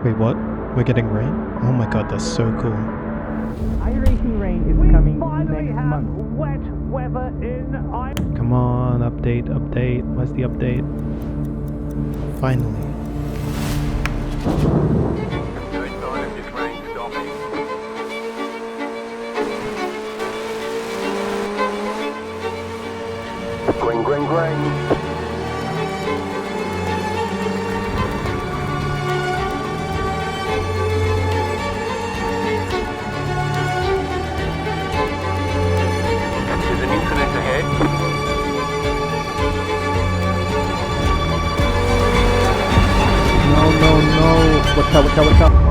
Wait, what? We're getting rain? Oh my god, that's so cool. iRacing rain is coming Finally next have month. wet weather in Come on, update. Where's the update? Finally. Grain. There's an incident ahead. No. Watch out.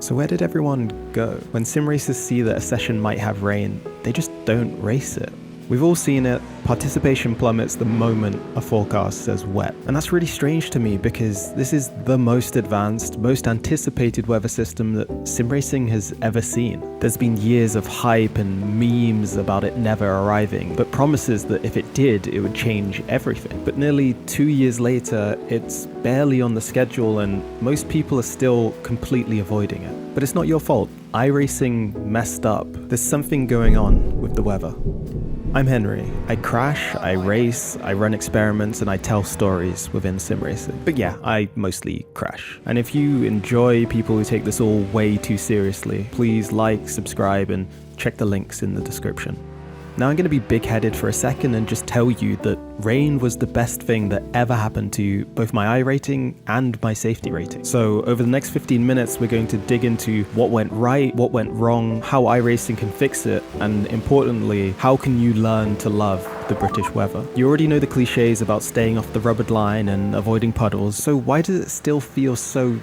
So where did everyone go? When sim racers see that a session might have rain, they just don't race it. We've all seen it. Participation plummets the moment a forecast says wet. And that's really strange to me because this is the most advanced, most anticipated weather system that sim racing has ever seen. There's been years of hype and memes about it never arriving, but promises that if it did, it would change everything. But nearly 2 years later, it's barely on the schedule and most people are still completely avoiding it. But it's not your fault. iRacing messed up. There's something going on with the weather. I'm Henry. I crash, I race, I run experiments, and I tell stories within sim racing. But yeah, I mostly crash. And if you enjoy people who take this all way too seriously, please like, subscribe, and check the links in the description. Now I'm going to be big-headed for a second and just tell you that rain was the best thing that ever happened to both my I rating and my safety rating. So over the next 15 minutes, we're going to dig into what went right, what went wrong, how iRacing can fix it, and importantly, how can you learn to love the British weather. You already know the cliches about staying off the rubbered line and avoiding puddles, so why does it still feel so,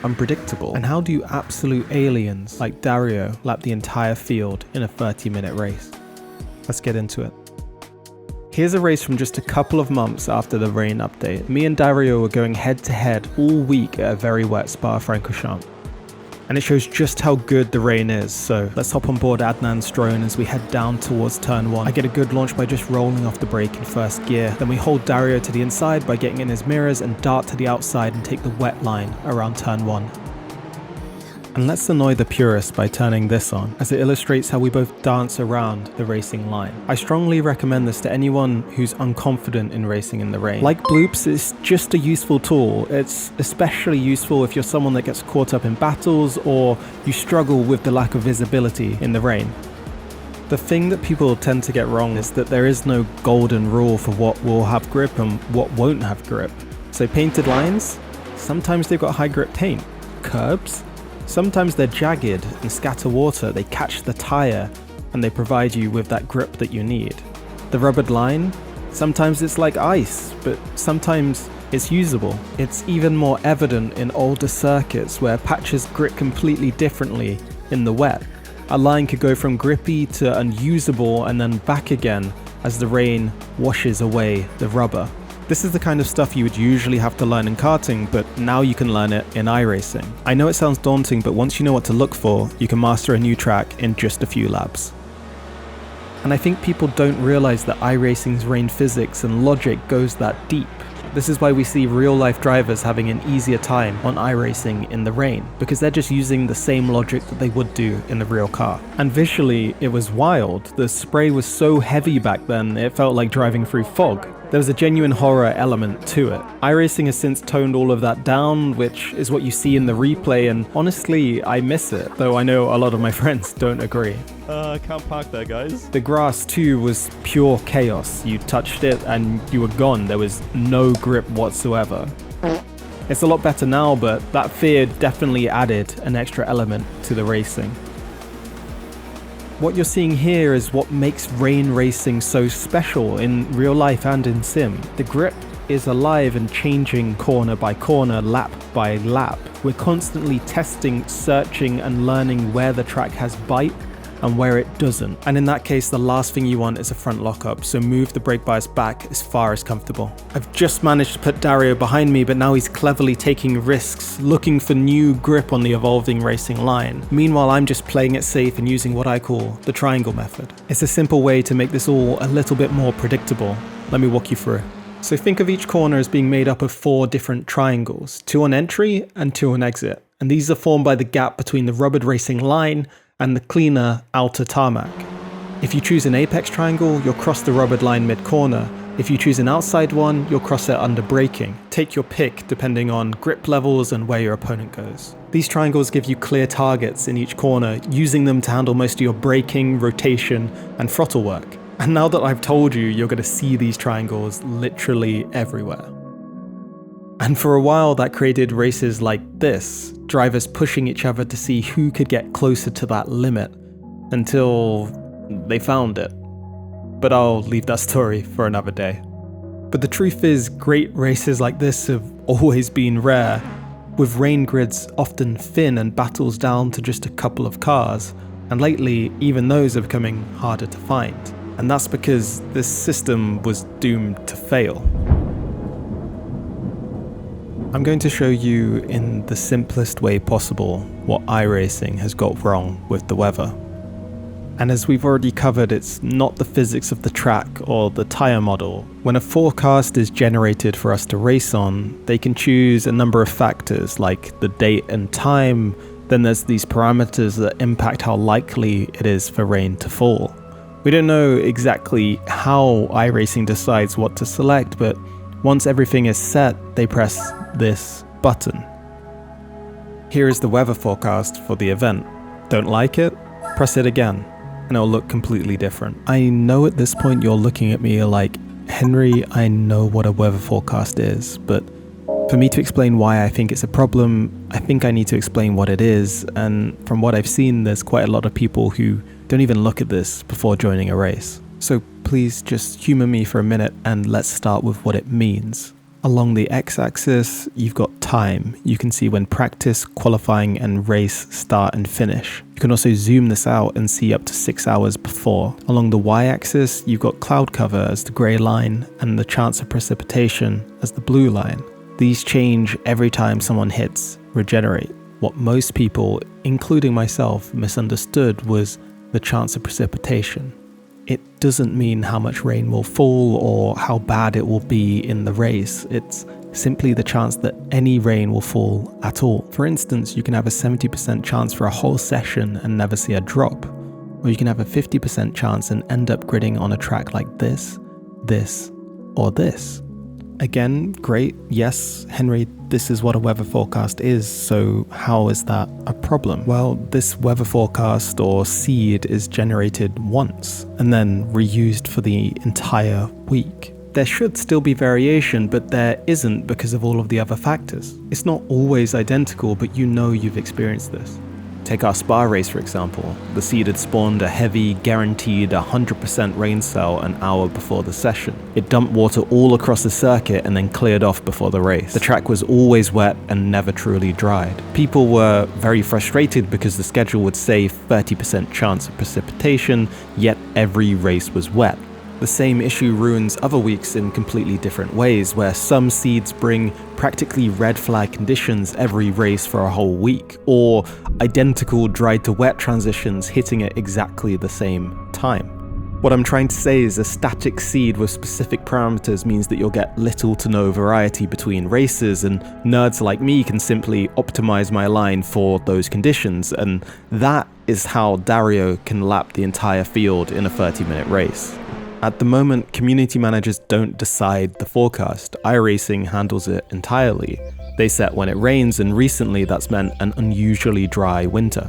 unpredictable? And how do absolute aliens like Dario lap the entire field in a 30-minute race? Let's get into it. Here's a race from just a couple of months after the rain update. Me and Dario were going head to head all week at a very wet Spa-Francorchamps. And it shows just how good the rain is, so let's hop on board Adnan's drone as we head down towards turn 1. I get a good launch by just rolling off the brake in first gear, then we hold Dario to the inside by getting in his mirrors and dart to the outside and take the wet line around turn 1. And let's annoy the purists by turning this on, as it illustrates how we both dance around the racing line. I strongly recommend this to anyone who's unconfident in racing in the rain. Like bloops, it's just a useful tool. It's especially useful if you're someone that gets caught up in battles or you struggle with the lack of visibility in the rain. The thing that people tend to get wrong is that there is no golden rule for what will have grip and what won't have grip. So painted lines, sometimes they've got high grip paint. Curbs, sometimes they're jagged and scatter water, they catch the tyre and they provide you with that grip that you need. The rubbered line, sometimes it's like ice, but sometimes it's usable. It's even more evident in older circuits where patches grip completely differently in the wet. A line could go from grippy to unusable and then back again as the rain washes away the rubber. This is the kind of stuff you would usually have to learn in karting, but now you can learn it in iRacing. I know it sounds daunting, but once you know what to look for, you can master a new track in just a few laps. And I think people don't realize that iRacing's rain physics and logic goes that deep. This is why we see real-life drivers having an easier time on iRacing in the rain, because they're just using the same logic that they would do in the real car. And visually, it was wild. The spray was so heavy back then, it felt like driving through fog. There was a genuine horror element to it. iRacing has since toned all of that down, which is what you see in the replay, and honestly, I miss it, though I know a lot of my friends don't agree. Can't park there, guys. The grass too was pure chaos. You touched it and you were gone. There was no grip whatsoever. It's a lot better now, but that fear definitely added an extra element to the racing. What you're seeing here is what makes rain racing so special in real life and in sim. The grip is alive and changing corner by corner, lap by lap. We're constantly testing, searching and learning where the track has bite and where it doesn't. And in that case, the last thing you want is a front lockup, so move the brake bias back as far as comfortable. I've just managed to put Dario behind me, but now he's cleverly taking risks, looking for new grip on the evolving racing line. Meanwhile, I'm just playing it safe and using what I call the triangle method. It's a simple way to make this all a little bit more predictable. Let me walk you through. So think of each corner as being made up of 4 different triangles, 2 on entry and 2 on exit. And these are formed by the gap between the rubbered racing line and the cleaner outer tarmac. If you choose an apex triangle, you'll cross the rubbered line mid-corner. If you choose an outside one, you'll cross it under braking. Take your pick depending on grip levels and where your opponent goes. These triangles give you clear targets in each corner, using them to handle most of your braking, rotation, and throttle work. And now that I've told you, you're going to see these triangles literally everywhere. And for a while that created races like this, drivers pushing each other to see who could get closer to that limit, until they found it. But I'll leave that story for another day. But the truth is, great races like this have always been rare, with rain grids often thin and battles down to just a couple of cars, and lately even those are becoming harder to find. And that's because this system was doomed to fail. I'm going to show you in the simplest way possible what iRacing has got wrong with the weather. And as we've already covered, it's not the physics of the track or the tyre model. When a forecast is generated for us to race on, they can choose a number of factors like the date and time. Then there's these parameters that impact how likely it is for rain to fall. We don't know exactly how iRacing decides what to select, but once everything is set, they press this button. Here is the weather forecast for the event. Don't like it? Press it again, and it'll look completely different. I know at this point you're looking at me like, Henry, I know what a weather forecast is, but for me to explain why I think it's a problem, I think I need to explain what it is, and from what I've seen, there's quite a lot of people who don't even look at this before joining a race. So please just humor me for a minute and let's start with what it means. Along the x-axis, you've got time. You can see when practice, qualifying, and race start and finish. You can also zoom this out and see up to 6 hours before. Along the y-axis, you've got cloud cover as the grey line and the chance of precipitation as the blue line. These change every time someone hits regenerate. What most people, including myself, misunderstood was the chance of precipitation. It doesn't mean how much rain will fall or how bad it will be in the race. It's simply the chance that any rain will fall at all. For instance, you can have a 70% chance for a whole session and never see a drop. Or you can have a 50% chance and end up gridding on a track like this, or this. Again, great. Yes, Henry, this is what a weather forecast is, so how is that a problem? Well, this weather forecast or seed is generated once and then reused for the entire week. There should still be variation, but there isn't because of all of the other factors. It's not always identical, but you know you've experienced this. Take our Spa race, for example. The seed had spawned a heavy, guaranteed 100% rain cell an hour before the session. It dumped water all across the circuit and then cleared off before the race. The track was always wet and never truly dried. People were very frustrated because the schedule would say 30% chance of precipitation, yet every race was wet. The same issue ruins other weeks in completely different ways, where some seeds bring practically red flag conditions every race for a whole week, or identical dry to wet transitions hitting at exactly the same time. What I'm trying to say is a static seed with specific parameters means that you'll get little to no variety between races, and nerds like me can simply optimize my line for those conditions, and that is how Dario can lap the entire field in a 30-minute race. At the moment, community managers don't decide the forecast. iRacing handles it entirely. They set when it rains, and recently that's meant an unusually dry winter.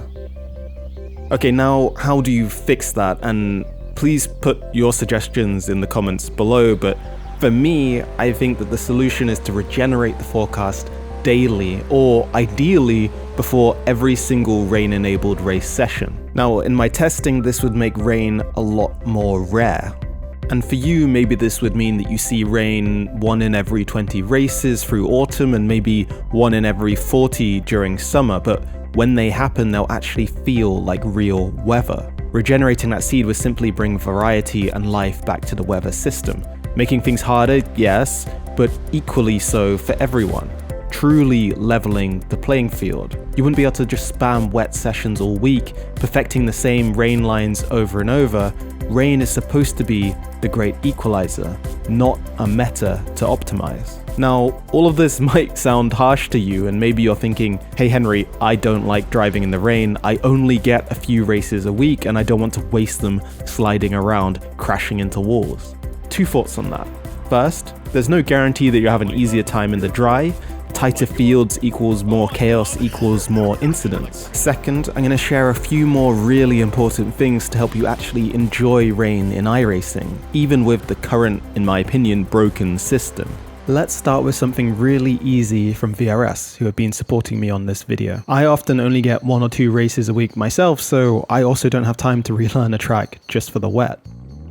Okay, now how do you fix that? And please put your suggestions in the comments below, but for me, I think that the solution is to regenerate the forecast daily, or ideally before every single rain-enabled race session. Now, in my testing, this would make rain a lot more rare. And for you, maybe this would mean that you see rain 1 in every 20 races through autumn and maybe 1 in every 40 during summer, but when they happen, they'll actually feel like real weather. Regenerating that seed would simply bring variety and life back to the weather system, making things harder, yes, but equally so for everyone, truly leveling the playing field. You wouldn't be able to just spam wet sessions all week, perfecting the same rain lines over and over. Rain is supposed to be the great equalizer, not a meta to optimize. Now, all of this might sound harsh to you, and maybe you're thinking, hey Henry, I don't like driving in the rain, I only get a few races a week and I don't want to waste them sliding around, crashing into walls. Two thoughts on that. First, there's no guarantee that you'll have an easier time in the dry. Tighter fields equals more chaos equals more incidents. Second, I'm going to share a few more really important things to help you actually enjoy rain in iRacing, even with the current, in my opinion, broken system. Let's start with something really easy from VRS, who have been supporting me on this video. I often only get 1 or 2 races a week myself, so I also don't have time to relearn a track just for the wet.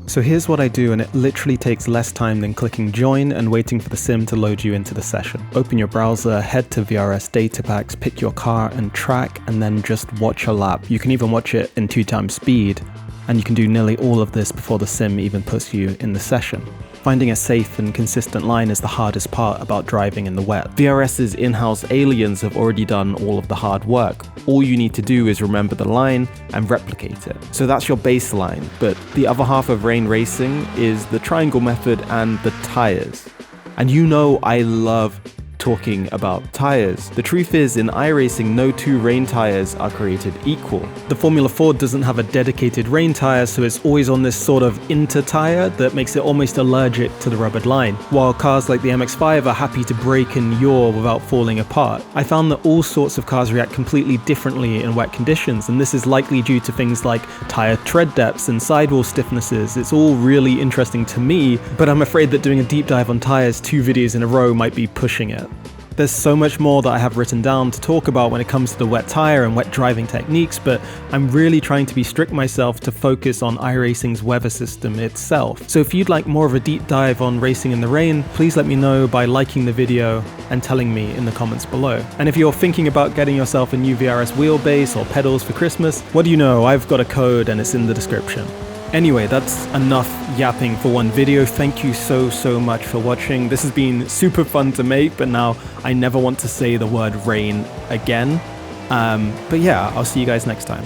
So here's what I do, and it literally takes less time than clicking join and waiting for the sim to load you into the session. Open your browser, head to VRS Data Packs, pick your car and track, and then just watch a lap. You can even watch it in 2 times speed, and you can do nearly all of this before the sim even puts you in the session. Finding a safe and consistent line is the hardest part about driving in the wet. VRS's in-house aliens have already done all of the hard work. All you need to do is remember the line and replicate it. So that's your baseline, but the other half of rain racing is the triangle method and the tires. And you know I love talking about tires. The truth is, in iRacing, no 2 rain tires are created equal. The Formula Ford doesn't have a dedicated rain tire, so it's always on this sort of inter-tire that makes it almost allergic to the rubbered line, while cars like the MX-5 are happy to break and yaw without falling apart. I found that all sorts of cars react completely differently in wet conditions, and this is likely due to things like tire tread depths and sidewall stiffnesses. It's all really interesting to me, but I'm afraid that doing a deep dive on tires 2 videos in a row might be pushing it. There's so much more that I have written down to talk about when it comes to the wet tire and wet driving techniques, but I'm really trying to be strict myself to focus on iRacing's weather system itself. So if you'd like more of a deep dive on racing in the rain, please let me know by liking the video and telling me in the comments below. And if you're thinking about getting yourself a new VRS wheelbase or pedals for Christmas, what do you know, I've got a code and it's in the description. Anyway, that's enough yapping for one video. Thank you so much for watching. This has been super fun to make, but now I never want to say the word rain again. But yeah, I'll see you guys next time.